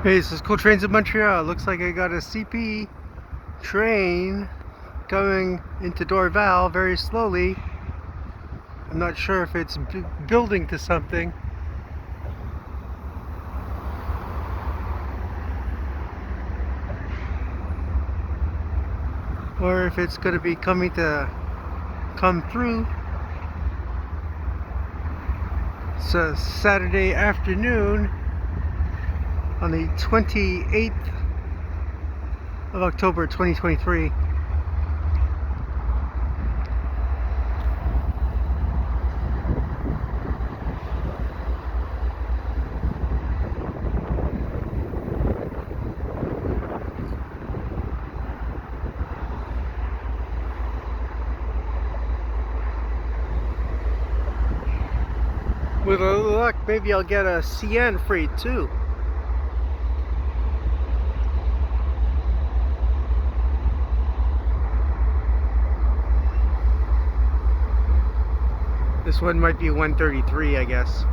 Hey, this is Cool Trains of Montreal. Looks like I got a CP train going into Dorval very slowly. I'm not sure if it's building to something. Or if it's going to be come through. It's a Saturday afternoon on the 28th of October 2023. With a little luck, maybe I'll get a CN freight too. This one might be 133, I guess.